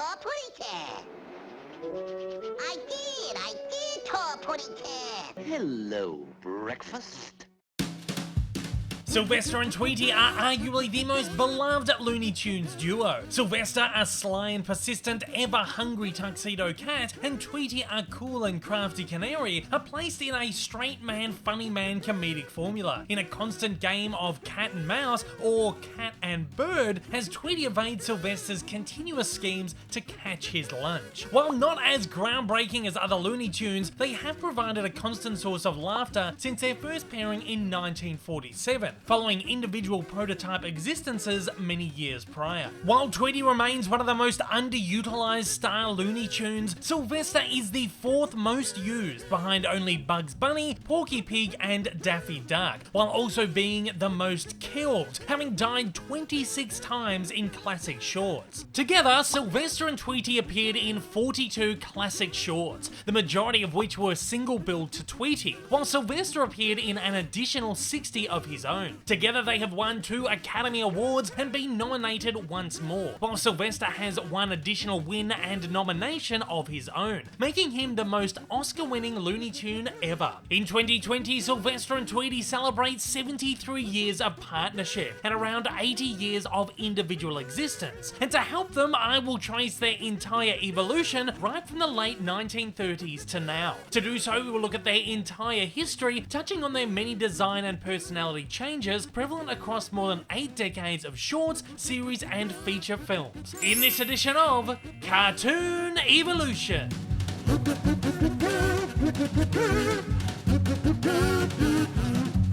tall putty cat. I did, tall putty cat. Hello, breakfast. Sylvester and Tweety are arguably the most beloved Looney Tunes duo. Sylvester, a sly and persistent, ever-hungry tuxedo cat, and Tweety, a cool and crafty canary, are placed in a straight man, funny man comedic formula. In a constant game of cat and mouse, or cat and bird, as Tweety evades Sylvester's continuous schemes to catch his lunch. While not as groundbreaking as other Looney Tunes, they have provided a constant source of laughter since their first pairing in 1947. Following individual prototype existences many years prior. While Tweety remains one of the most underutilized star Looney Tunes, Sylvester is the fourth most used, behind only Bugs Bunny, Porky Pig, and Daffy Duck, while also being the most killed, having died 26 times in classic shorts. Together, Sylvester and Tweety appeared in 42 classic shorts, the majority of which were single billed to Tweety, while Sylvester appeared in an additional 60 of his own. Together they have won 2 Academy Awards and been nominated once more, while Sylvester has 1 additional win and nomination of his own, making him the most Oscar-winning Looney Tune ever. In 2020, Sylvester and Tweety celebrate 73 years of partnership and around 80 years of individual existence, and to help them, I will trace their entire evolution right from the late 1930s to now. To do so, we will look at their entire history, touching on their many design and personality changes prevalent across more than 8 decades of shorts, series, and feature films. In this edition of Cartoon Evolution.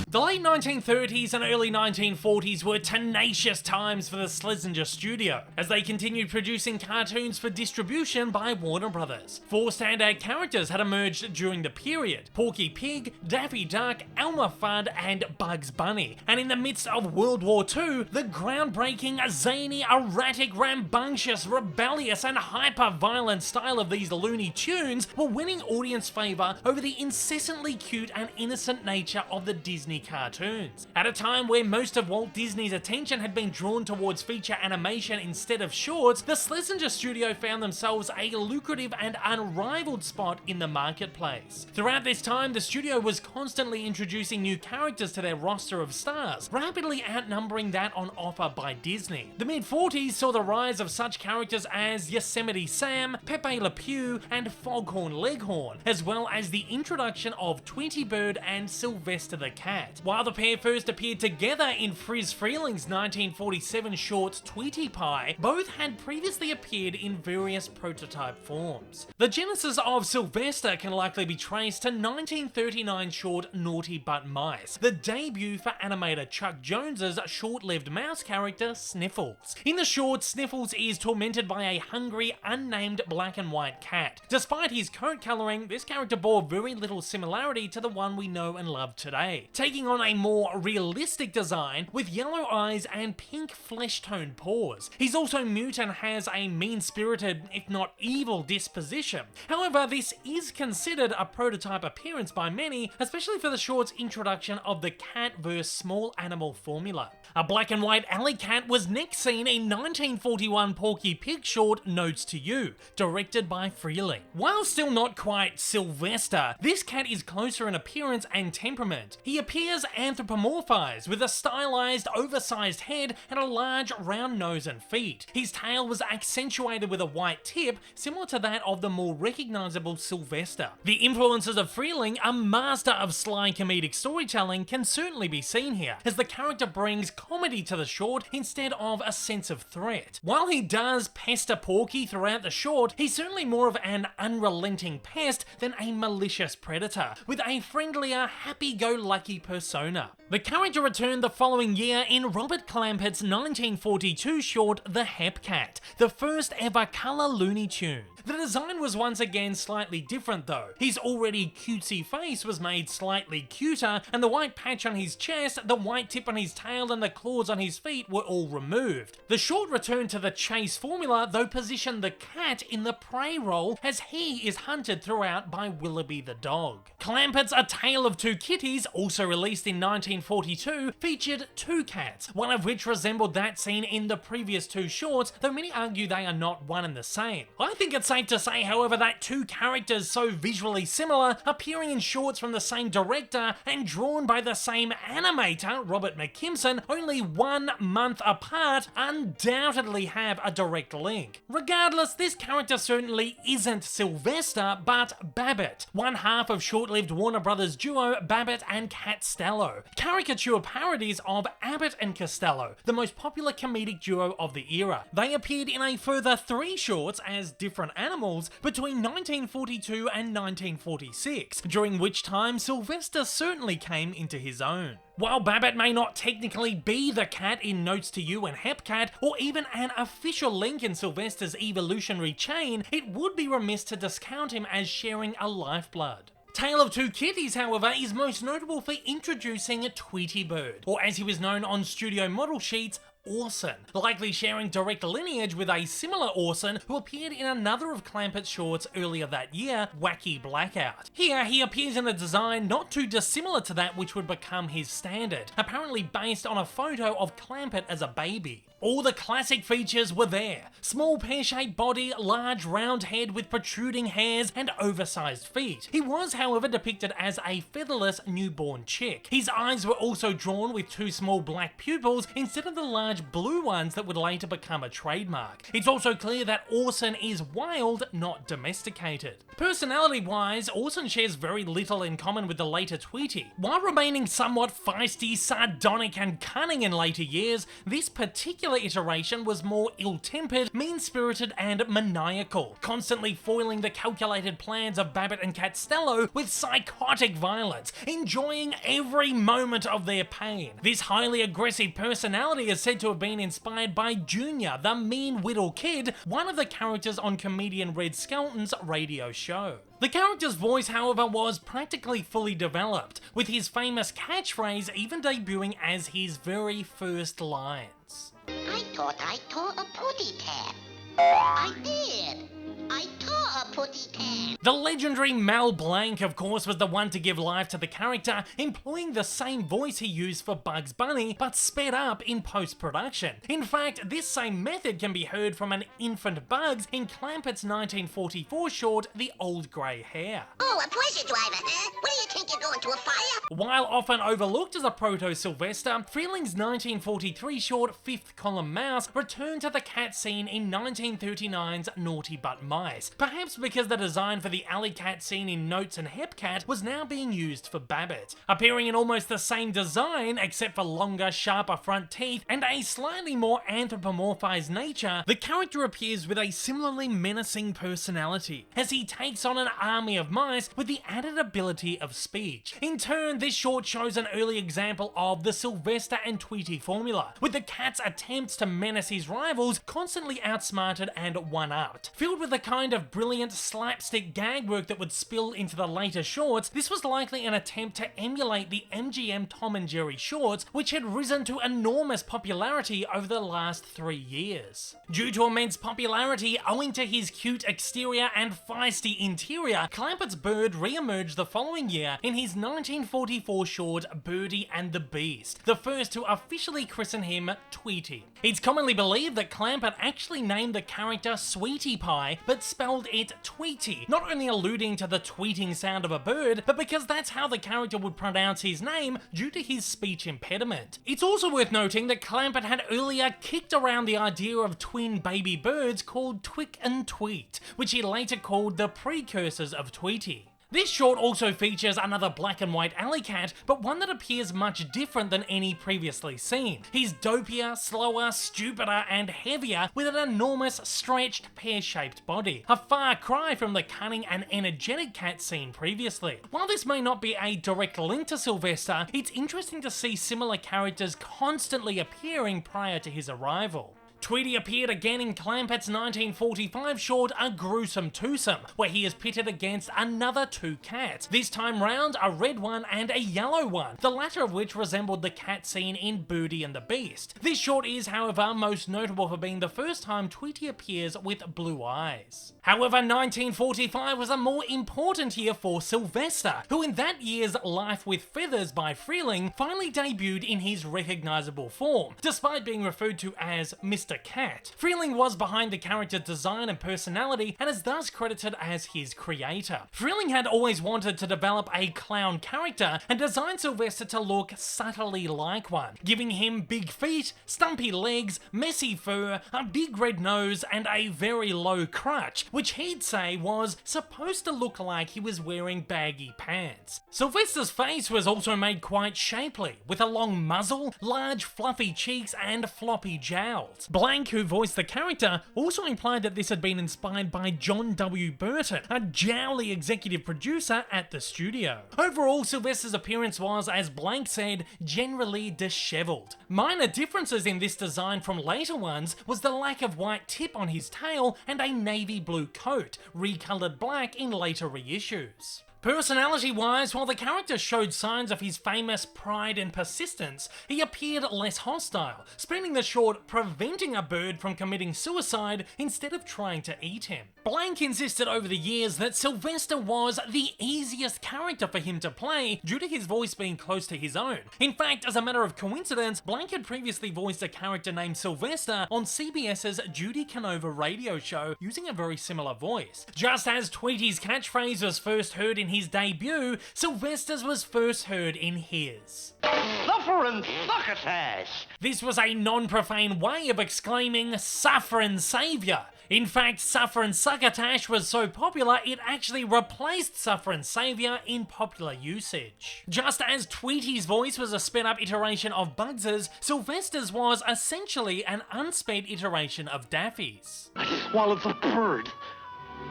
The late 1930s and early 1940s were tenacious times for the Schlesinger studio, as they continued producing cartoons for distribution by Warner Brothers. 4 standout characters had emerged during the period: Porky Pig, Daffy Duck, Elmer Fudd, and Bugs Bunny. And in the midst of World War II, the groundbreaking, zany, erratic, rambunctious, rebellious, and hyper-violent style of these Looney Tunes were winning audience favour over the incessantly cute and innocent nature of the Disney cartoons. At a time where most of Walt Disney's attention had been drawn towards feature animation instead of shorts, the Schlesinger studio found themselves a lucrative and unrivaled spot in the marketplace. Throughout this time, the studio was constantly introducing new characters to their roster of stars, rapidly outnumbering that on offer by Disney. The mid-40s saw the rise of such characters as Yosemite Sam, Pepe Le Pew, and Foghorn Leghorn, as well as the introduction of Tweety Bird and Sylvester the Cat. While the pair first appeared together in FRIZ FRELENG's 1947 short Tweety Pie, both had previously appeared in various prototype forms. The genesis of Sylvester can likely be traced to 1939 short Naughty But Mice, the debut for animator Chuck Jones's short-lived mouse character Sniffles. In the short, Sniffles is tormented by a hungry, unnamed black and white cat. Despite his coat colouring, this character bore very little similarity to the one we know and love today, taking on a more realistic design with yellow eyes and pink flesh-toned paws. He's also mute and has a mean-spirited, if not evil, disposition. However, this is considered a prototype appearance by many, especially for the short's introduction of the cat vs small animal formula. A black and white alley cat was next seen in 1941 Porky Pig short Notes to You, directed by FRELENG. While still not quite Sylvester, this cat is closer in appearance and temperament. He appears anthropomorphized with a stylized, oversized head and a large, round nose and feet. His tail was accentuated with a white tip, similar to that of the more recognizable Sylvester. The influences of FRELENG, a master of sly comedic storytelling, can certainly be seen here, as the character brings comedy to the short instead of a sense of threat. While he does pester Porky throughout the short, he's certainly more of an unrelenting pest than a malicious predator, with a friendlier, happy-go-lucky persona. The character returned the following year in Robert Clampett's 1942 short The Hep Cat, the first ever colour Looney Tune. The design was once again slightly different though. His already cutesy face was made slightly cuter, and the white patch on his chest, the white tip on his tail, and the claws on his feet were all removed. The short returned to the chase formula, though positioned the cat in the prey role, as he is hunted throughout by Willoughby the dog. Clampett's A Tale of Two Kitties, also released released in 1942, featured two cats, one of which resembled that seen in the previous two shorts, though many argue they are not one and the same. I think it's safe to say, however, that two characters so visually similar, appearing in shorts from the same director and drawn by the same animator, Robert McKimson, only 1 month apart, undoubtedly have a direct link. Regardless, this character certainly isn't Sylvester, but Babbitt, one half of short-lived Warner Brothers duo Babbitt and Costello, caricature parodies of Abbott and Costello, the most popular comedic duo of the era. They appeared in a further 3 shorts as different animals between 1942 and 1946, during which time Sylvester certainly came into his own. While Babbitt may not technically be the cat in Notes to You and Hepcat, or even an official link in Sylvester's evolutionary chain, it would be remiss to discount him as sharing a lifeblood. Tale of Two Kitties, however, is most notable for introducing Tweety Bird, or as he was known on studio model sheets, Orson, likely sharing direct lineage with a similar Orson who appeared in another of Clampett's shorts earlier that year, Wacky Blackout. Here, he appears in a design not too dissimilar to that which would become his standard, apparently based on a photo of Clampett as a baby. All the classic features were there. Small pear-shaped body, large round head with protruding hairs, and oversized feet. He was, however, depicted as a featherless newborn chick. His eyes were also drawn with 2 small black pupils instead of the large blue ones that would later become a trademark. It's also clear that Orson is wild, not domesticated. Personality-wise, Orson shares very little in common with the later Tweety. While remaining somewhat feisty, sardonic, and cunning in later years, this particular iteration was more ill-tempered, mean-spirited, and maniacal, constantly foiling the calculated plans of Babbitt and Costello with psychotic violence, enjoying every moment of their pain. This highly aggressive personality is said to have been inspired by Junior, the mean whittle kid, one of the characters on comedian Red Skelton's radio show. The character's voice, however, was practically fully developed, with his famous catchphrase even debuting as his very first lines. I thought I tore a putty cat. I did. I tore a putty cat. The legendary Mel Blanc, of course, was the one to give life to the character, employing the same voice he used for Bugs Bunny, but sped up in post-production. In fact, this same method can be heard from an infant Bugs in Clampett's 1944 short, The Old Grey Hair. Oh, a pleasure driver, huh? What do you think, you're going to a fire? While often overlooked as a proto-Sylvester, Freleng's 1943 short Fifth Column Mouse returned to the cat scene in 1939's Naughty But Mice, perhaps because the design for the alley cat scene in Notes and Hepcat was now being used for Babbitt. Appearing in almost the same design, except for longer, sharper front teeth and a slightly more anthropomorphized nature, the character appears with a similarly menacing personality, as he takes on an army of mice with the added ability of speech. In turn, this short shows an early example of the Sylvester and Tweety formula, with the cat's attempts to menace his rivals constantly outsmarted and one-upped. Filled with the kind of brilliant slapstick gag work that would spill into the later shorts, this was likely an attempt to emulate the MGM Tom and Jerry shorts, which had risen to enormous popularity over the last 3 years. Due to immense popularity owing to his cute exterior and feisty interior, Clampett's Bird re-emerged the following year in his 1944 short Birdie and the Beast, the first to officially christen him Tweety. It's commonly believed that Clampett actually named the character Sweetie Pie, but spelled it Tweety, not only alluding to the tweeting sound of a bird, but because that's how the character would pronounce his name due to his speech impediment. It's also worth noting that Clampett had earlier kicked around the idea of twin baby birds called Twick and Tweet, which he later called the precursors of Tweety. This short also features another black and white alley cat, but one that appears much different than any previously seen. He's dopier, slower, stupider, and heavier, with an enormous, stretched, pear-shaped body. A far cry from the cunning and energetic cat seen previously. While this may not be a direct link to Sylvester, it's interesting to see similar characters constantly appearing prior to his arrival. Tweety appeared again in Clampett's 1945 short A Gruesome Twosome, where he is pitted against another two cats, this time round a red one and a yellow one, the latter of which resembled the cat scene in Birdie and the Beast. This short is, however, most notable for being the first time Tweety appears with blue eyes. However, 1945 was a more important year for Sylvester, who in that year's Life with Feathers by FRELENG finally debuted in his recognisable form, despite being referred to as Mr. Cat. FRELENG was behind the character's design and personality and is thus credited as his creator. FRELENG had always wanted to develop a clown character and designed Sylvester to look subtly like one, giving him big feet, stumpy legs, messy fur, a big red nose and a very low crutch, which he'd say was supposed to look like he was wearing baggy pants. Sylvester's face was also made quite shapely, with a long muzzle, large fluffy cheeks and floppy jowls. Blank, who voiced the character, also implied that this had been inspired by John W. Burton, a jowly executive producer at the studio. Overall, Sylvester's appearance was, as Blank said, generally dishevelled. Minor differences in this design from later ones was the lack of white tip on his tail and a navy blue coat, recoloured black in later reissues. Personality-wise, while the character showed signs of his famous pride and persistence, he appeared less hostile, spending the short preventing a bird from committing suicide instead of trying to eat him. Blank insisted over the years that Sylvester was the easiest character for him to play due to his voice being close to his own. In fact, as a matter of coincidence, Blank had previously voiced a character named Sylvester on CBS's Judy Canova radio show using a very similar voice. Just as Tweety's catchphrase was first heard in his debut, Sylvester's was first heard in his. Suffering succotash! This was a non-profane way of exclaiming "Suffering Saviour." In fact, Suffering Succotash was so popular it actually replaced Suffering Saviour in popular usage. Just as Tweety's voice was a sped-up iteration of Bugs's, Sylvester's was essentially an unsped iteration of Daffy's. I swallowed the bird.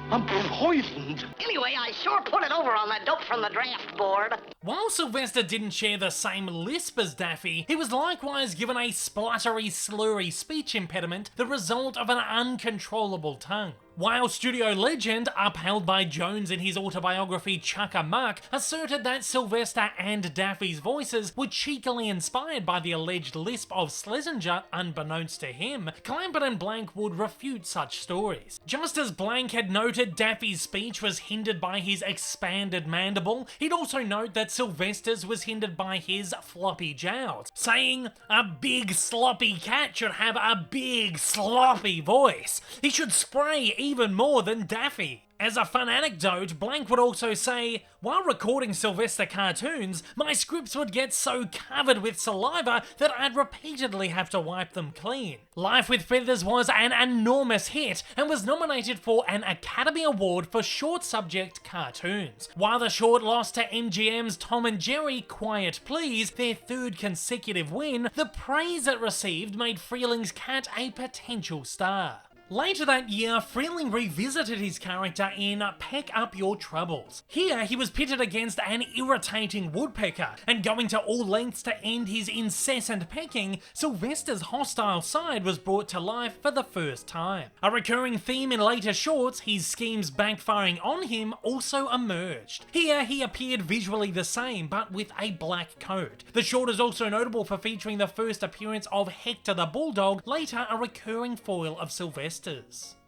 I'm poisoned. Anyway, I sure put it over on that dope from the draft board. While Sylvester didn't share the same lisp as Daffy, he was likewise given a spluttery, slurry speech impediment, the result of an uncontrollable tongue. While studio legend, upheld by Jones in his autobiography Chuck-a-Muck, asserted that Sylvester and Daffy's voices were cheekily inspired by the alleged lisp of Schlesinger unbeknownst to him, Clampett and Blank would refute such stories. Just as Blank had noted Daffy's speech was hindered by his expanded mandible, he'd also note that Sylvester's was hindered by his floppy jowls, saying, "A big sloppy cat should have a big sloppy voice. He should spray even more than Daffy." As a fun anecdote, Blank would also say, "While recording Sylvester cartoons, my scripts would get so covered with saliva that I'd repeatedly have to wipe them clean." Life with Feathers was an enormous hit and was nominated for an Academy Award for Short Subject Cartoons. While the short lost to MGM's Tom and Jerry Quiet Please, their third consecutive win, the praise it received made FRELENG's cat a potential star. Later that year, FRELENG revisited his character in Peck Up Your Troubles. Here, he was pitted against an irritating woodpecker, and going to all lengths to end his incessant pecking, Sylvester's hostile side was brought to life for the first time. A recurring theme in later shorts, his schemes backfiring on him, also emerged. Here, he appeared visually the same, but with a black coat. The short is also notable for featuring the first appearance of Hector the Bulldog, later a recurring foil of Sylvester.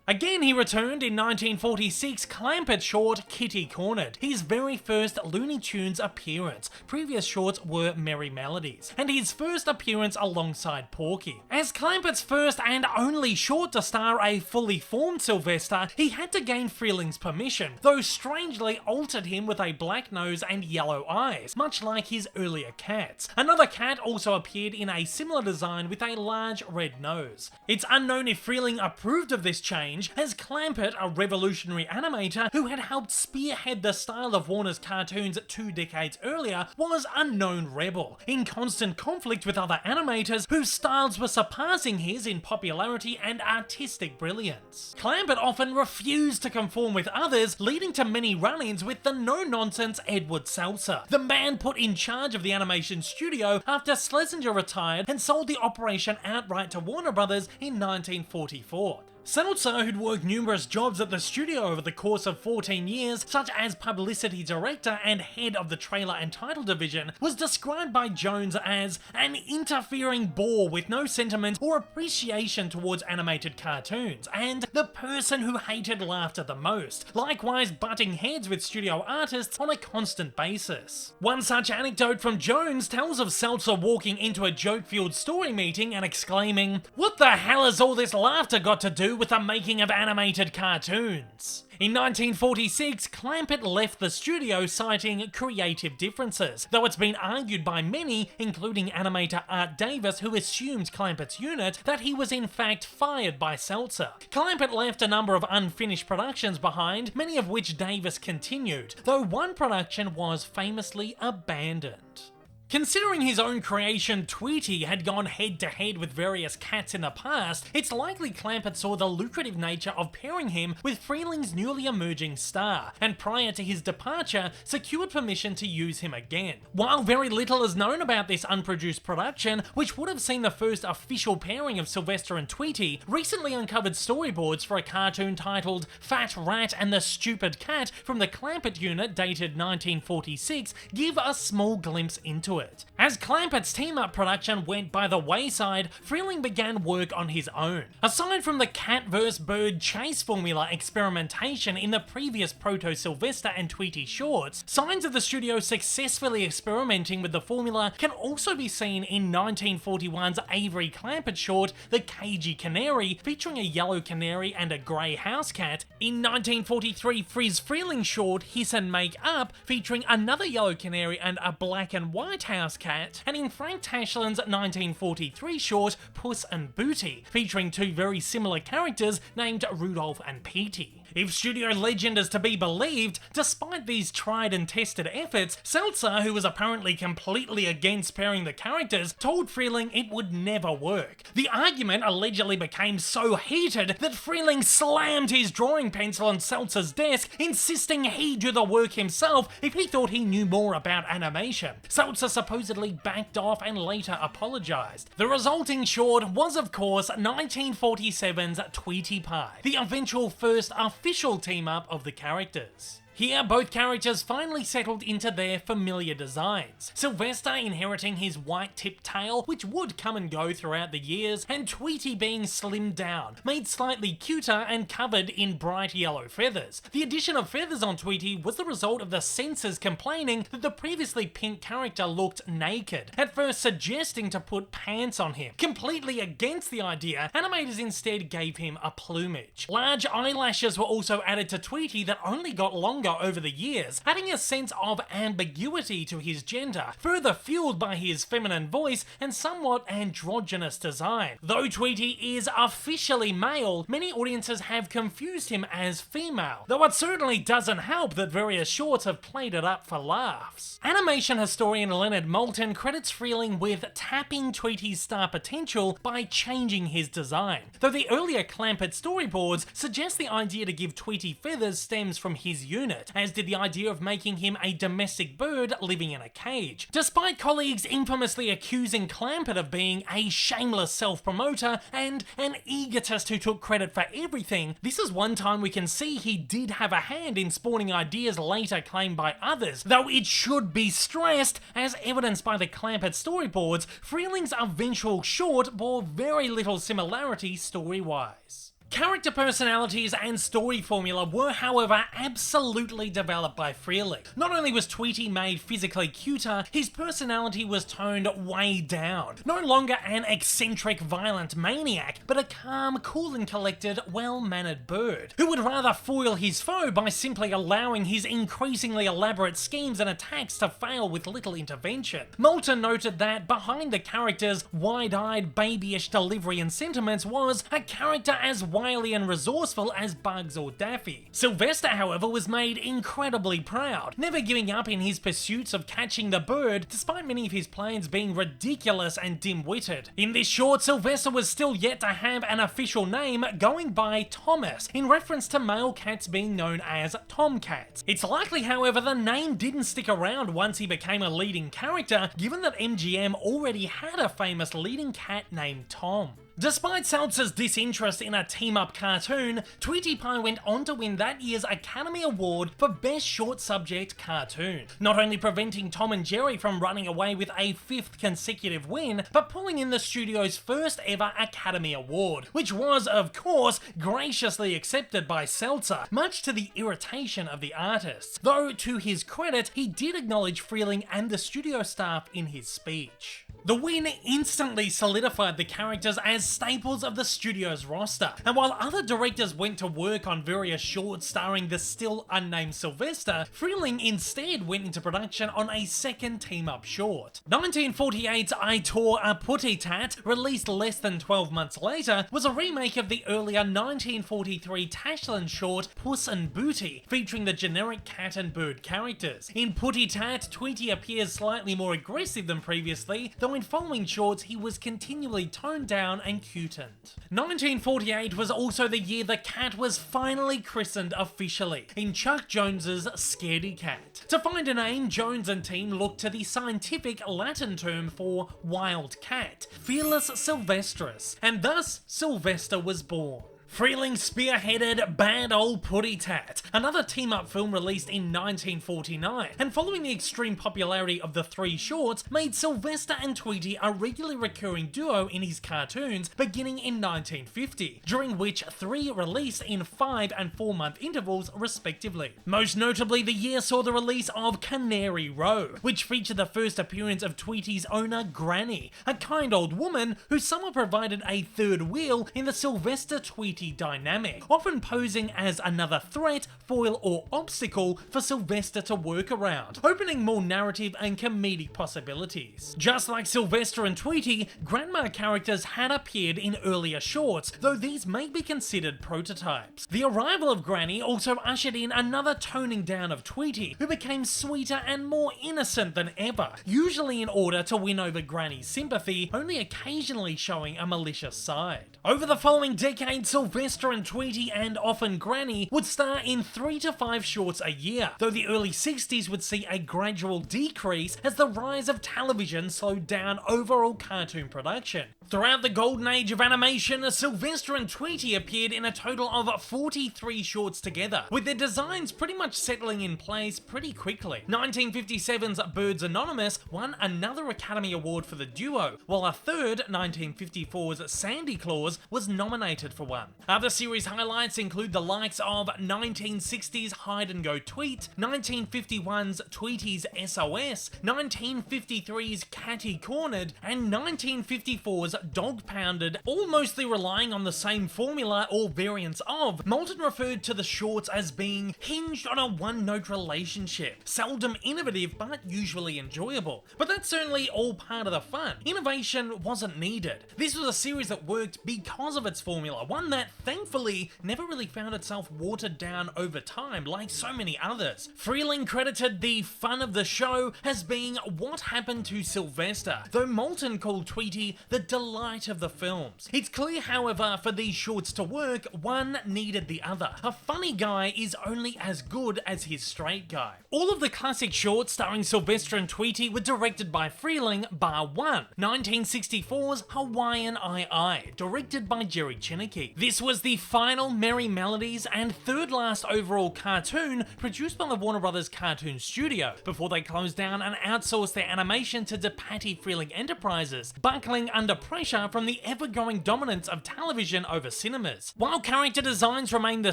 Again, he returned in 1946 Clampett's short Kitty Cornered, his very first Looney Tunes appearance. Previous shorts were Merry Melodies, and his first appearance alongside Porky. As Clampett's first and only short to star a fully formed Sylvester, he had to gain FRELENG's permission, though strangely altered him with a black nose and yellow eyes, much like his earlier cats. Another cat also appeared in a similar design with a large red nose. It's unknown if FRELENG approved of this change, change, as Clampett, a revolutionary animator who had helped spearhead the style of Warner's cartoons 2 decades earlier, was a known rebel, in constant conflict with other animators whose styles were surpassing his in popularity and artistic brilliance. Clampett often refused to conform with others, leading to many run-ins with the no-nonsense Edward Seltzer, the man put in charge of the animation studio after Schlesinger retired and sold the operation outright to Warner Brothers in 1944. Seltzer, who'd worked numerous jobs at the studio over the course of 14 years, such as publicity director and head of the trailer and title division, was described by Jones as an interfering bore with no sentiment or appreciation towards animated cartoons, and the person who hated laughter the most, likewise butting heads with studio artists on a constant basis. One such anecdote from Jones tells of Seltzer walking into a joke-fueled story meeting and exclaiming, "What the hell has all this laughter got to do with the making of animated cartoons?" In 1946, Clampett left the studio citing creative differences, though it's been argued by many, including animator Art Davis, who assumed Clampett's unit, that he was in fact fired by Seltzer. Clampett left a number of unfinished productions behind, many of which Davis continued, though one production was famously abandoned. Considering his own creation, Tweety, had gone head-to-head with various cats in the past, it's likely Clampett saw the lucrative nature of pairing him with FRELENG's newly emerging star, and prior to his departure, secured permission to use him again. While very little is known about this unproduced production, which would have seen the first official pairing of Sylvester and Tweety, recently uncovered storyboards for a cartoon titled Fat Rat and the Stupid Cat from the Clampett unit dated 1946 give a small glimpse into it. As Clampett's team-up production went by the wayside, FRELENG began work on his own. Aside from the cat vs. bird chase formula experimentation in the previous Proto-Sylvester and Tweety shorts, signs of the studio successfully experimenting with the formula can also be seen in 1941's Avery Clampett short, The Cagey Canary, featuring a yellow canary and a grey house cat, in 1943 FRIZ FRELENG short, Hiss and Make Up, featuring another yellow canary and a black and white house cat, and in Frank Tashland's 1943 short, Puss and Booty, featuring two very similar characters named Rudolph and Petey. If studio legend is to be believed, despite these tried and tested efforts, Seltzer, who was apparently completely against pairing the characters, told FRELENG it would never work. The argument allegedly became so heated that FRELENG slammed his drawing pencil on Seltzer's desk, insisting he do the work himself if he thought he knew more about animation. Seltzer supposedly backed off and later apologized. The resulting short was, of course, 1947's Tweety Pie, the eventual first official team-up of the characters. Here, both characters finally settled into their familiar designs. Sylvester inheriting his white-tipped tail, which would come and go throughout the years, and Tweety being slimmed down, made slightly cuter and covered in bright yellow feathers. The addition of feathers on Tweety was the result of the censors complaining that the previously pink character looked naked, at first suggesting to put pants on him. Completely against the idea, animators instead gave him a plumage. Large eyelashes were also added to Tweety that only got longer over the years, adding a sense of ambiguity to his gender, further fueled by his feminine voice and somewhat androgynous design. Though Tweety is officially male, many audiences have confused him as female, though it certainly doesn't help that various shorts have played it up for laughs. Animation historian Leonard Moulton credits FRELENG with tapping Tweety's star potential by changing his design, though the earlier Clampett storyboards suggest the idea to give Tweety feathers stems from his unit, as did the idea of making him a domestic bird living in a cage. Despite colleagues infamously accusing Clampett of being a shameless self-promoter and an egotist who took credit for everything, this is one time we can see he did have a hand in spawning ideas later claimed by others, though it should be stressed, as evidenced by the Clampett storyboards, FRELENG's eventual short bore very little similarity story-wise. Character personalities and story formula were, however, absolutely developed by FRELENG. Not only was Tweety made physically cuter, his personality was toned way down. No longer an eccentric, violent maniac, but a calm, cool and collected, well-mannered bird, who would rather foil his foe by simply allowing his increasingly elaborate schemes and attacks to fail with little intervention. Moulton noted that behind the character's wide-eyed, babyish delivery and sentiments was a character as wily and resourceful as Bugs or Daffy. Sylvester, however, was made incredibly proud, never giving up in his pursuits of catching the bird, despite many of his plans being ridiculous and dim-witted. In this short, Sylvester was still yet to have an official name, going by Thomas, in reference to male cats being known as tomcats. It's likely, however, the name didn't stick around once he became a leading character, given that MGM already had a famous leading cat named Tom. Despite Seltzer's disinterest in a team-up cartoon, Tweety Pie went on to win that year's Academy Award for Best Short Subject Cartoon, not only preventing Tom and Jerry from running away with a 5th consecutive win, but pulling in the studio's first ever Academy Award, which was, of course, graciously accepted by Seltzer, much to the irritation of the artists, though to his credit, he did acknowledge FRELENG and the studio staff in his speech. The win instantly solidified the characters as staples of the studio's roster, and while other directors went to work on various shorts starring the still unnamed Sylvester, FRELENG instead went into production on a second team-up short. 1948's I Tore a Putty Tat, released less than 12 months later, was a remake of the earlier 1943 Tashlin short Puss and Booty, featuring the generic cat and bird characters. In Putty Tat, Tweety appears slightly more aggressive than previously, though in following shorts he was continually toned down and cutened. 1948 was also the year the cat was finally christened officially, in Chuck Jones's Scaredy Cat. To find a name, Jones and team looked to the scientific Latin term for wild cat, Felis sylvestris, and thus Sylvester was born. FRELENG spearheaded Bad Ol' Putty Tat, another team-up film released in 1949, and following the extreme popularity of the 3 shorts, made Sylvester and Tweety a regularly recurring duo in his cartoons beginning in 1950, during which 3 released in 5 and 4 month intervals respectively. Most notably, the year saw the release of Canary Row, which featured the first appearance of Tweety's owner Granny, a kind old woman who somewhat provided a third wheel in the Sylvester-Tweety dynamic, often posing as another threat, foil or obstacle for Sylvester to work around, opening more narrative and comedic possibilities. Just like Sylvester and Tweety, grandma characters had appeared in earlier shorts, though these may be considered prototypes. The arrival of Granny also ushered in another toning down of Tweety, who became sweeter and more innocent than ever, usually in order to win over Granny's sympathy, only occasionally showing a malicious side. Over the following decade, Sylvester and Tweety, and often Granny, would star in 3 to 5 shorts a year, though the early 60s would see a gradual decrease as the rise of television slowed down overall cartoon production. Throughout the golden age of animation, Sylvester and Tweety appeared in a total of 43 shorts together, with their designs pretty much settling in place pretty quickly. 1957's Birds Anonymous won another Academy Award for the duo, while a third, 1954's Sandy Claus, was nominated for one. Other series highlights include the likes of 1960's Hide and Go Tweet, 1951's Tweety's SOS, 1953's Catty Cornered, and 1954's Dog Pounded, all mostly relying on the same formula or variants of. Moulton referred to the shorts as being hinged on a one-note relationship, seldom innovative but usually enjoyable. But that's certainly all part of the fun. Innovation wasn't needed. This was a series that worked because of its formula, one that thankfully never really found itself watered down over time like so many others. FRELENG credited the fun of the show as being what happened to Sylvester, though Moulton called Tweety the delight of the films. It's clear, however, for these shorts to work, one needed the other. A funny guy is only as good as his straight guy. All of the classic shorts starring Sylvester and Tweety were directed by FRELENG, bar one, 1964's Hawaiian Ai, directed by Jerry Chinicki. This was the final Merry Melodies and third last overall cartoon produced by the Warner Brothers Cartoon Studio, before they closed down and outsourced their animation to DePatie FRELENG Enterprises, buckling under pressure from the ever-growing dominance of television over cinemas. While character designs remained the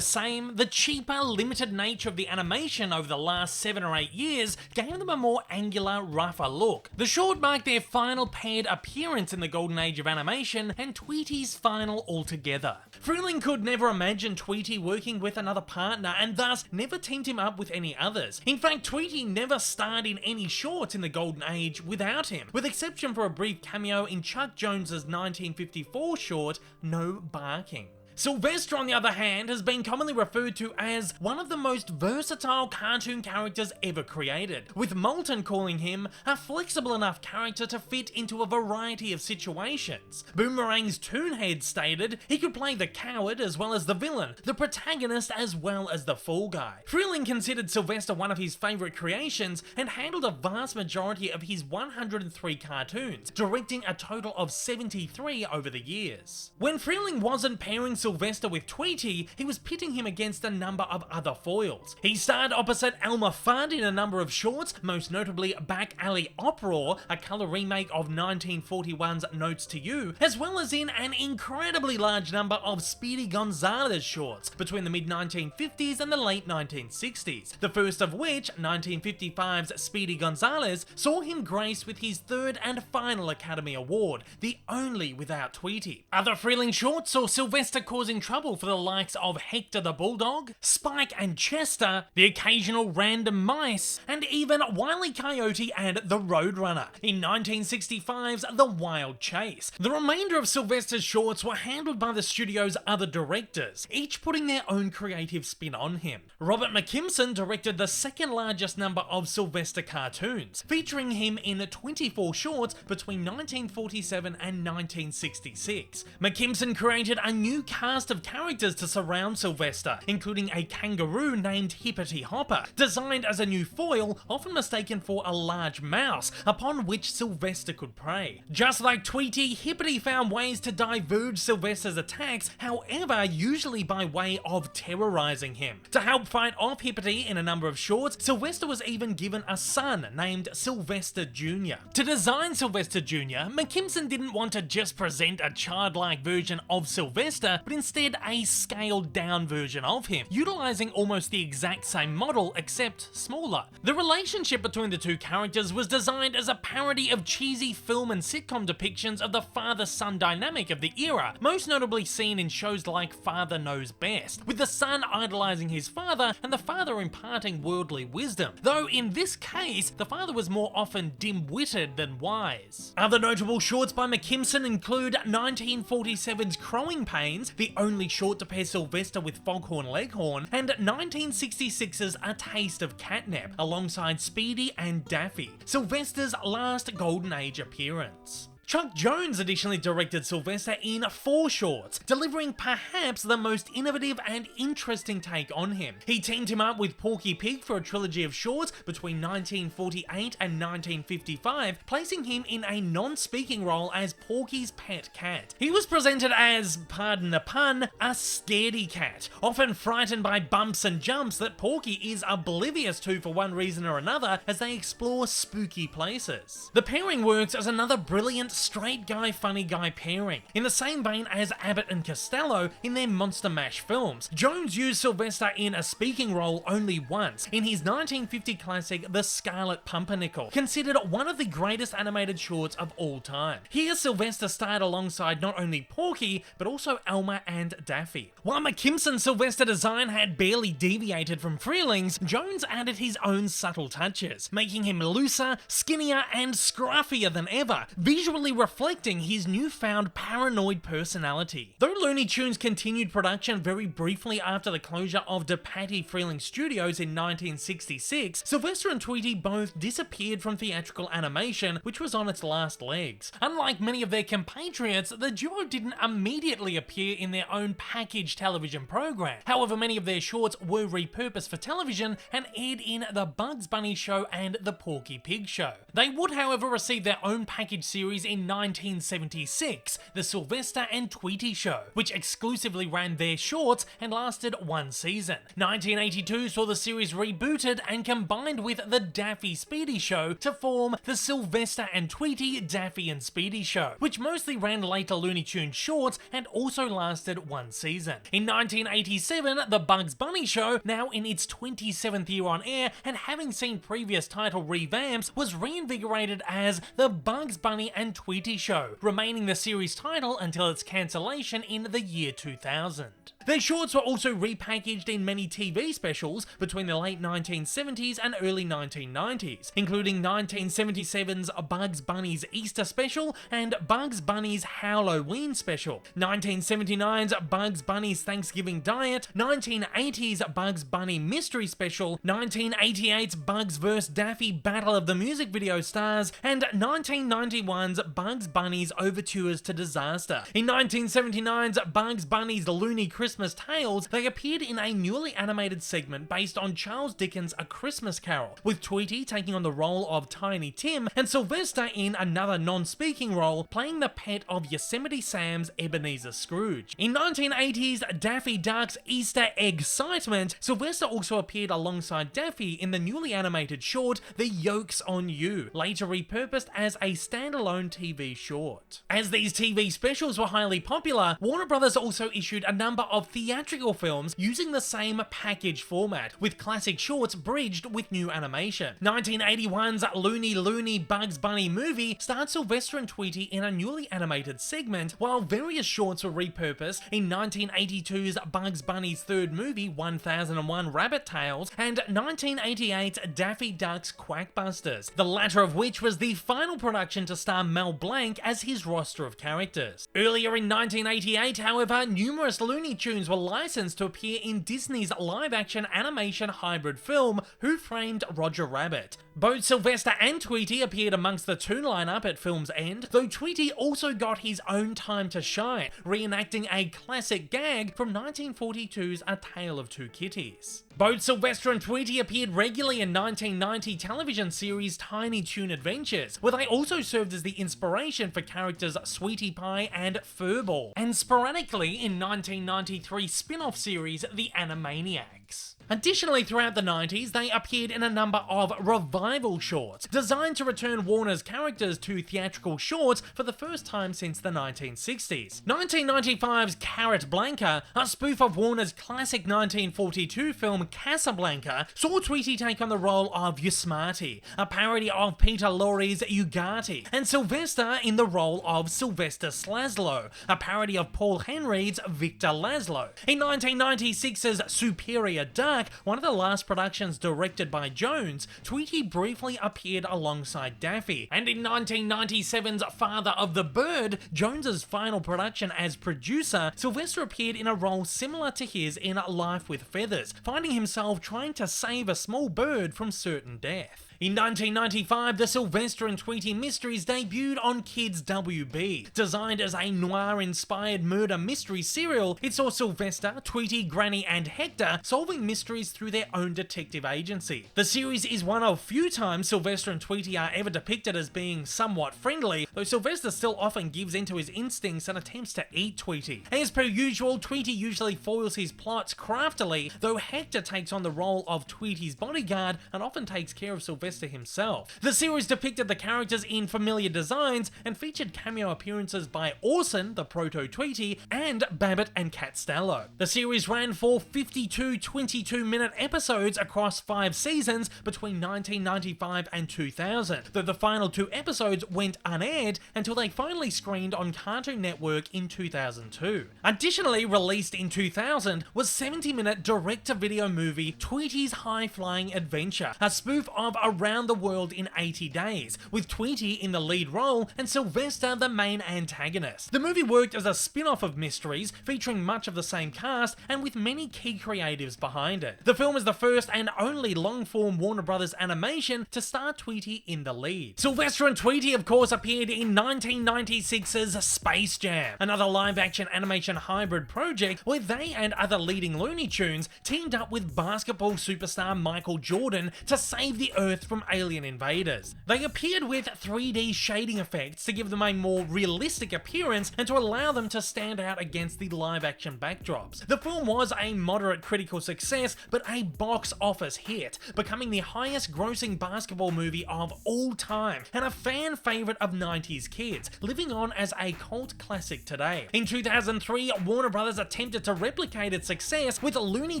same, the cheaper, limited nature of the animation over the last 7 or 8 years gave them a more angular, rougher look. The short marked their final paired appearance in the golden age of animation, and Tweety's final altogether. FRELENG could never imagine Tweety working with another partner, and thus never teamed him up with any others. In fact, Tweety never starred in any shorts in the golden age without him, with exception for a brief cameo in Chuck Jones's 1954 short, No Barking. Sylvester, on the other hand, has been commonly referred to as one of the most versatile cartoon characters ever created, with Moulton calling him a flexible enough character to fit into a variety of situations. Boomerang's Toonhead stated he could play the coward as well as the villain, the protagonist as well as the fall guy. FRELENG considered Sylvester one of his favourite creations and handled a vast majority of his 103 cartoons, directing a total of 73 over the years. When FRELENG wasn't pairing Sylvester with Tweety, he was pitting him against a number of other foils. He starred opposite Elmer Fudd in a number of shorts, most notably Back Alley Uproar, a colour remake of 1941's Notes to You, as well as in an incredibly large number of Speedy Gonzales shorts between the mid-1950s and the late 1960s, the first of which, 1955's Speedy Gonzales, saw him graced with his third and final Academy Award, the only without Tweety. Other FRELENG shorts saw Sylvester causing trouble for the likes of Hector the Bulldog, Spike and Chester, the occasional random mice, and even Wile E. Coyote and the Roadrunner in 1965's The Wild Chase. The remainder of Sylvester's shorts were handled by the studio's other directors, each putting their own creative spin on him. Robert McKimson directed the second largest number of Sylvester cartoons, featuring him in 24 shorts between 1947 and 1966. McKimson created a new cast of characters to surround Sylvester, including a kangaroo named Hippity Hopper, designed as a new foil, often mistaken for a large mouse, upon which Sylvester could prey. Just like Tweety, Hippity found ways to diverge Sylvester's attacks, however, usually by way of terrorizing him. To help fight off Hippity in a number of shorts, Sylvester was even given a son named Sylvester Jr. To design Sylvester Jr., McKimson didn't want to just present a childlike version of Sylvester, but instead a scaled down version of him, utilizing almost the exact same model except smaller. The relationship between the two characters was designed as a parody of cheesy film and sitcom depictions of the father-son dynamic of the era, most notably seen in shows like Father Knows Best, with the son idolizing his father and the father imparting worldly wisdom, though in this case, the father was more often dim-witted than wise. Other notable shorts by McKimson include 1947's Crowing Pains, the only short to pair Sylvester with Foghorn Leghorn, and 1966's A Taste of Catnip, alongside Speedy and Daffy, Sylvester's last Golden Age appearance. Chuck Jones additionally directed Sylvester in 4 shorts, delivering perhaps the most innovative and interesting take on him. He teamed him up with Porky Pig for a trilogy of shorts between 1948 and 1955, placing him in a non-speaking role as Porky's pet cat. He was presented as, pardon the pun, a scaredy cat, often frightened by bumps and jumps that Porky is oblivious to for one reason or another as they explore spooky places. The pairing works as another brilliant straight guy funny guy pairing, in the same vein as Abbott and Costello in their Monster Mash films. Jones used Sylvester in a speaking role only once, in his 1950 classic The Scarlet Pumpernickel, considered one of the greatest animated shorts of all time. Here Sylvester starred alongside not only Porky, but also Elmer and Daffy. While McKimson's Sylvester design had barely deviated from FRELENG's, Jones added his own subtle touches, making him looser, skinnier, and scruffier than ever, visually reflecting his newfound paranoid personality. Though Looney Tunes continued production very briefly after the closure of DePatie FRELENG Studios in 1966, Sylvester and Tweety both disappeared from theatrical animation, which was on its last legs. Unlike many of their compatriots, the duo didn't immediately appear in their own packaged television program. However, many of their shorts were repurposed for television and aired in The Bugs Bunny Show and The Porky Pig Show. They would, however, receive their own packaged series in 1976, The Sylvester and Tweety Show, which exclusively ran their shorts and lasted 1 season. 1982 saw the series rebooted and combined with The Daffy Speedy Show to form The Sylvester and Tweety, Daffy and Speedy Show, which mostly ran later Looney Tunes shorts and also lasted 1 season. In 1987, The Bugs Bunny Show, now in its 27th year on air and having seen previous title revamps, was reinvigorated as The Bugs Bunny and Tweety Show, remaining the series title until its cancellation in the year 2000. Their shorts were also repackaged in many TV specials between the late 1970s and early 1990s, including 1977's Bugs Bunny's Easter Special and Bugs Bunny's Halloween Special, 1979's Bugs Bunny's Thanksgiving Diet, 1980's Bugs Bunny Mystery Special, 1988's Bugs vs. Daffy Battle of the Music Video Stars, and 1991's Bugs Bunny's Overtures to Disaster. In 1979's Bugs Bunny's Looney Christmas Tales, they appeared in a newly animated segment based on Charles Dickens' A Christmas Carol, with Tweety taking on the role of Tiny Tim and Sylvester in another non-speaking role, playing the pet of Yosemite Sam's Ebenezer Scrooge. In 1980's Daffy Duck's Easter Egg-citement, Sylvester also appeared alongside Daffy in the newly animated short The Yoke's on You, later repurposed as a standalone TV short. As these TV specials were highly popular, Warner Brothers also issued a number of theatrical films using the same package format, with classic shorts bridged with new animation. 1981's Looney Bugs Bunny movie starred Sylvester and Tweety in a newly animated segment, while various shorts were repurposed in 1982's Bugs Bunny's third movie 1001 Rabbit Tales and 1988's Daffy Duck's Quackbusters, the latter of which was the final production to star Mel Blanc as his roster of characters. Earlier in 1988, however, numerous Looney Tunes were licensed to appear in Disney's live-action animation hybrid film Who Framed Roger Rabbit. Both Sylvester and Tweety appeared amongst the toon lineup at film's end, though Tweety also got his own time to shine, reenacting a classic gag from 1942's A Tale of Two Kitties. Both Sylvester and Tweety appeared regularly in 1990 television series Tiny Toon Adventures, where they also served as the inspiration for characters Sweetie Pie and Furball, and sporadically in 1993 spin-off series The Animaniacs. Additionally, throughout the 90s, they appeared in a number of revival shorts, designed to return Warner's characters to theatrical shorts for the first time since the 1960s. 1995's Carrot Blanca, a spoof of Warner's classic 1942 film Casablanca, saw Tweety take on the role of Yusmarty, a parody of Peter Lorre's Ugarte, and Sylvester in the role of Sylvester Slaslo, a parody of Paul Henreid's Victor Laszlo. In 1996's Superior Dark, one of the last productions directed by Jones, Tweety briefly appeared alongside Daffy, and in 1997's Father of the Bird, Jones's final production as producer, Sylvester appeared in a role similar to his in Life with Feathers, finding himself trying to save a small bird from certain death. In 1995, the Sylvester and Tweety Mysteries debuted on Kids WB. Designed as a noir-inspired murder mystery serial, it saw Sylvester, Tweety, Granny, and Hector solving mysteries through their own detective agency. The series is one of few times Sylvester and Tweety are ever depicted as being somewhat friendly, though Sylvester still often gives into his instincts and attempts to eat Tweety. As per usual, Tweety usually foils his plots craftily, though Hector takes on the role of Tweety's bodyguard and often takes care of Sylvester himself. The series depicted the characters in familiar designs and featured cameo appearances by Orson, the proto-Tweety, and Babbitt and Costello. The series ran for 52 22-minute episodes across 5 seasons between 1995 and 2000, though the final 2 episodes went unaired until they finally screened on Cartoon Network in 2002. Additionally, released in 2000 was 70-minute direct-to-video movie Tweety's High-Flying Adventure, a spoof of Around the World in 80 Days, with Tweety in the lead role and Sylvester the main antagonist. The movie worked as a spin-off of Mysteries, featuring much of the same cast and with many key creatives behind it. The film is the first and only long-form Warner Brothers animation to star Tweety in the lead. Sylvester and Tweety, of course, appeared in 1996's Space Jam, another live-action animation hybrid project where they and other leading Looney Tunes teamed up with basketball superstar Michael Jordan to save the Earth from alien invaders. They appeared with 3D shading effects to give them a more realistic appearance and to allow them to stand out against the live-action backdrops. The film was a moderate critical success, but a box office hit, becoming the highest grossing basketball movie of all time, and a fan favorite of 90s kids, living on as a cult classic today. In 2003, Warner Brothers attempted to replicate its success with Looney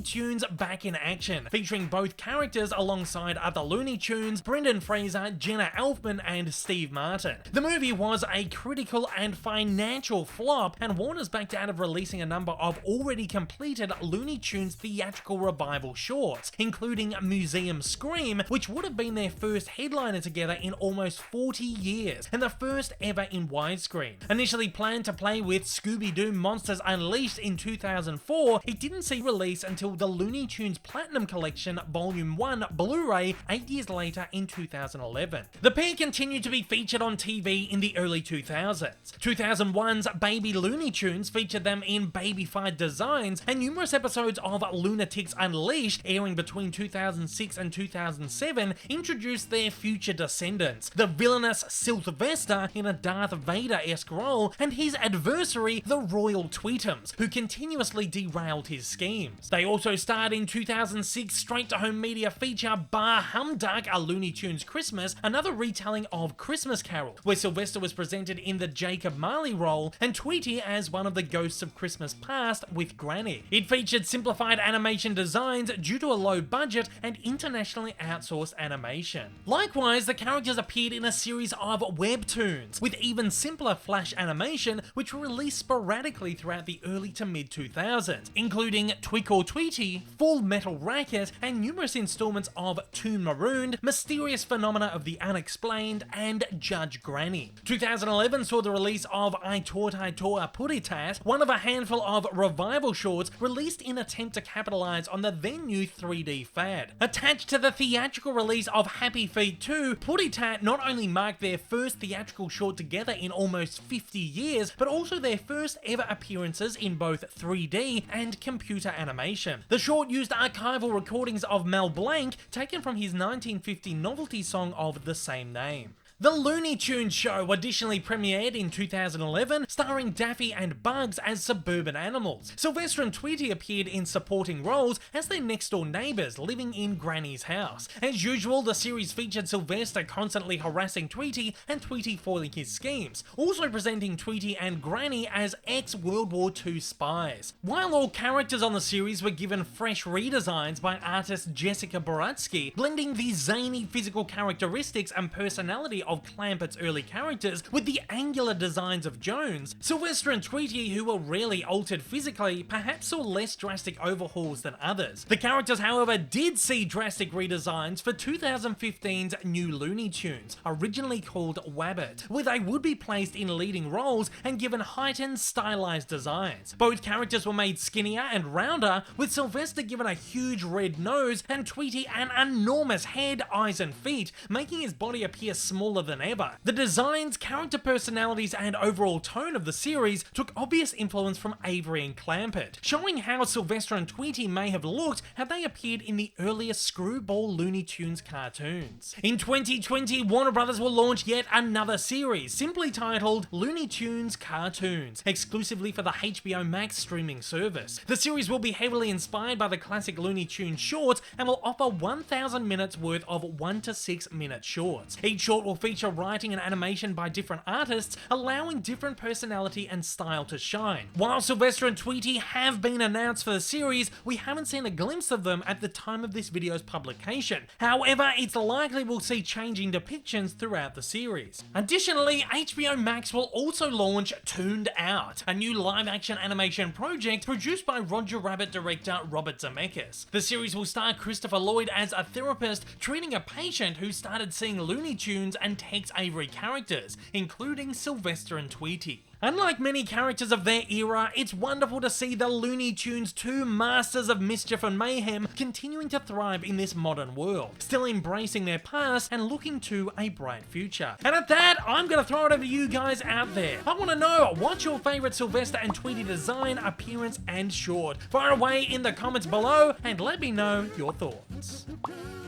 Tunes Back in Action, featuring both characters alongside other Looney Tunes Tunes, Brendan Fraser, Jenna Elfman, and Steve Martin. The movie was a critical and financial flop, and Warner's backed out of releasing a number of already completed Looney Tunes theatrical revival shorts, including Museum Scream, which would have been their first headliner together in almost 40 years, and the first ever in widescreen. Initially planned to play with Scooby-Doo Monsters Unleashed in 2004, it didn't see release until the Looney Tunes Platinum Collection Volume 1 Blu-ray 8 years later in 2011. The pair continued to be featured on TV in the early 2000s. 2001's Baby Looney Tunes featured them in baby-fied designs, and numerous episodes of Lunatics Unleashed, airing between 2006 and 2007, introduced their future descendants, the villainous Sylvester in a Darth Vader-esque role, and his adversary, the Royal Tweetums, who continuously derailed his schemes. They also starred in 2006 straight-to-home media feature Bah Humduck, A Looney Tunes Christmas, another retelling of Christmas Carol, where Sylvester was presented in the Jacob Marley role, and Tweety as one of the ghosts of Christmas past with Granny. It featured simplified animation designs due to a low budget and internationally outsourced animation. Likewise, the characters appeared in a series of webtoons, with even simpler flash animation, which were released sporadically throughout the early to mid 2000s, including Twick or Tweety, Full Metal Racket, and numerous installments of Toon Marooned, Mysterious Phenomena of the Unexplained, and Judge Granny. 2011 saw the release of I TAWA PUTTY, one of a handful of revival shorts released in attempt to capitalize on the then new 3D fad. Attached to the theatrical release of Happy Feet 2, Putty Tat not only marked their first theatrical short together in almost 50 years, but also their first ever appearances in both 3D and computer animation. The short used archival recordings of Mel Blanc, taken from his 1950 novelty song of the same name. The Looney Tunes show additionally premiered in 2011, starring Daffy and Bugs as suburban animals. Sylvester and Tweety appeared in supporting roles as their next-door neighbours living in Granny's house. As usual, the series featured Sylvester constantly harassing Tweety and Tweety foiling his schemes, also presenting Tweety and Granny as ex-World War II spies. While all characters on the series were given fresh redesigns by artist Jessica Boratsky, blending the zany physical characteristics and personality of Clampett's early characters with the angular designs of Jones, Sylvester and Tweety, who were rarely altered physically, perhaps saw less drastic overhauls than others. The characters, however, did see drastic redesigns for 2015's new Looney Tunes, originally called Wabbit, where they would be placed in leading roles and given heightened, stylized designs. Both characters were made skinnier and rounder, with Sylvester given a huge red nose and Tweety an enormous head, eyes and feet, making his body appear smaller than ever. The designs, character personalities, and overall tone of the series took obvious influence from Avery and Clampett, showing how Sylvester and Tweety may have looked had they appeared in the earlier Screwball Looney Tunes cartoons. In 2020, Warner Brothers will launch yet another series, simply titled Looney Tunes Cartoons, exclusively for the HBO Max streaming service. The series will be heavily inspired by the classic Looney Tunes shorts and will offer 1,000 minutes worth of 1 to 6 minute shorts. Each short will feature writing and animation by different artists, allowing different personality and style to shine. While Sylvester and Tweety have been announced for the series, we haven't seen a glimpse of them at the time of this video's publication. However, it's likely we'll see changing depictions throughout the series. Additionally, HBO Max will also launch Tuned Out, a new live-action animation project produced by Roger Rabbit director Robert Zemeckis. The series will star Christopher Lloyd as a therapist treating a patient who started seeing Looney Tunes and Tex Avery characters, including Sylvester and Tweety. Unlike many characters of their era, it's wonderful to see the Looney Tunes, two masters of mischief and mayhem, continuing to thrive in this modern world, still embracing their past and looking to a bright future. And at that, I'm going to throw it over to you guys out there. I want to know, what's your favourite Sylvester and Tweety design, appearance and short? Fire away in the comments below and let me know your thoughts.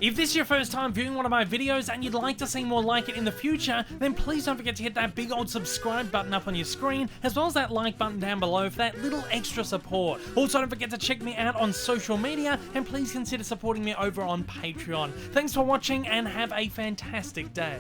If this is your first time viewing one of my videos and you'd like to see more like it in the future, then please don't forget to hit that big old subscribe button up on your screen, as well as that like button down below for that little extra support. Also, don't forget to check me out on social media, and please consider supporting me over on Patreon. Thanks for watching and have a fantastic day.